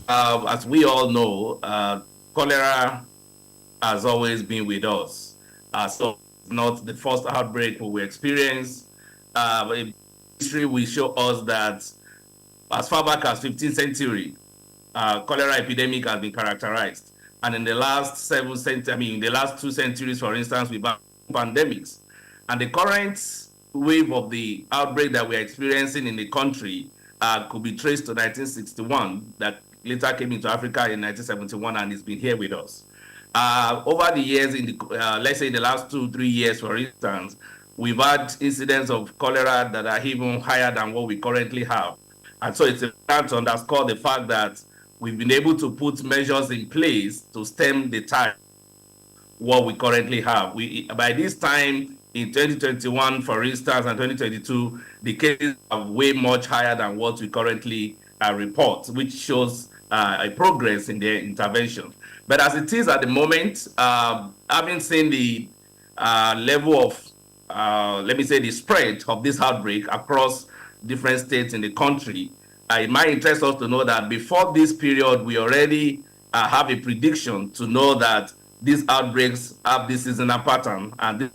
As we all know, cholera has always been with us. So it's not the first outbreak we experience. History will show us that as far back as 15th century, cholera epidemic has been characterized. And in the last in the last 2 centuries, for instance, we've had pandemics. And the current wave of the outbreak that we're experiencing in the country could be traced to 1961, that later came into Africa in 1971 and it's been here with us. Over the years, let's say in the last 2-3 years, for instance, we've had incidents of cholera that are even higher than what we currently have. And so it's important to underscore the fact that we've been able to put measures in place to stem the tide what we currently have. By this time in 2021, for instance, and 2022, the cases are way much higher than what we currently report, which shows a progress in their intervention. But as it is at the moment, having seen the level of, let me say, the spread of this outbreak across different states in the country, it might interest us to know that before this period, we already have a prediction to know that these outbreaks have this seasonal pattern and this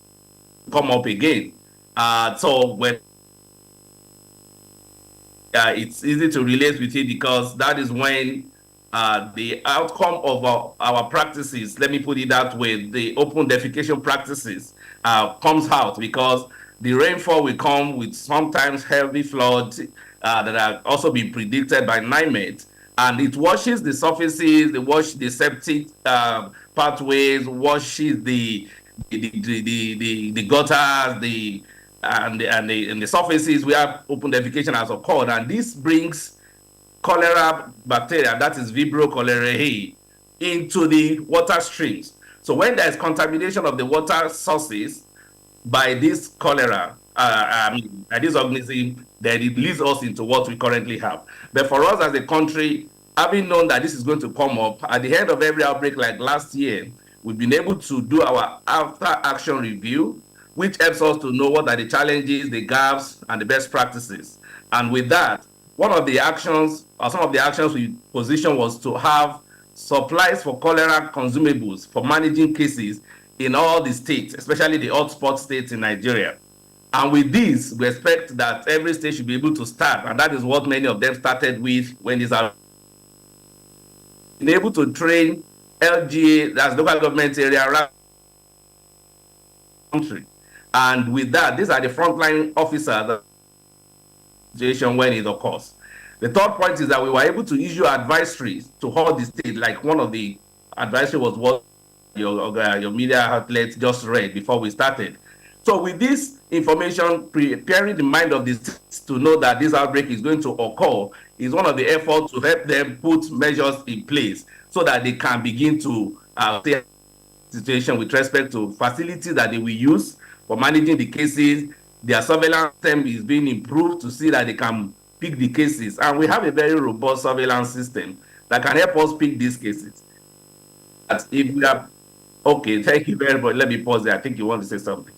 come up again. So when it's easy to relate with it because that is when the outcome of our practices, let me put it that way, the open defecation practices comes out, because the rainfall will come with sometimes heavy floods that are also being predicted by NIMET, and it washes the surfaces, they wash the septic pathways, washes the gutters, and the surfaces where open defecation has occurred, and this brings cholera bacteria, that is Vibrio cholerae, into the water streams. So when there is contamination of the water sources by this cholera, by this organism, then it leads us into what we currently have. But for us as a country, having known that this is going to come up, at the end of every outbreak like last year, we've been able to do our after-action review, which helps us to know what are the challenges, the gaps, and the best practices. And with that, one of the actions, or some of the actions we positioned, was to have supplies for cholera consumables for managing cases in all the states, especially the hotspot states in Nigeria. And with this, we expect that every state should be able to start, and that is what many of them started with when these are been able to train LGA, that's local government area, around the country. And with that, these are the frontline officers situation when it occurs. The third point is that we were able to issue advisories to all the states, like one of the advisory was what your media outlet just read before we started. So with this information, preparing the mind of the states to know that this outbreak is going to occur is one of the efforts to help them put measures in place so that they can begin to stay in the situation with respect to facilities that they will use for managing the cases. Their surveillance system is being improved to see that they can pick the cases. And we have a very robust surveillance system that can help us pick these cases. But if we are, okay, thank you very much. Let me pause there. I think you want to say something.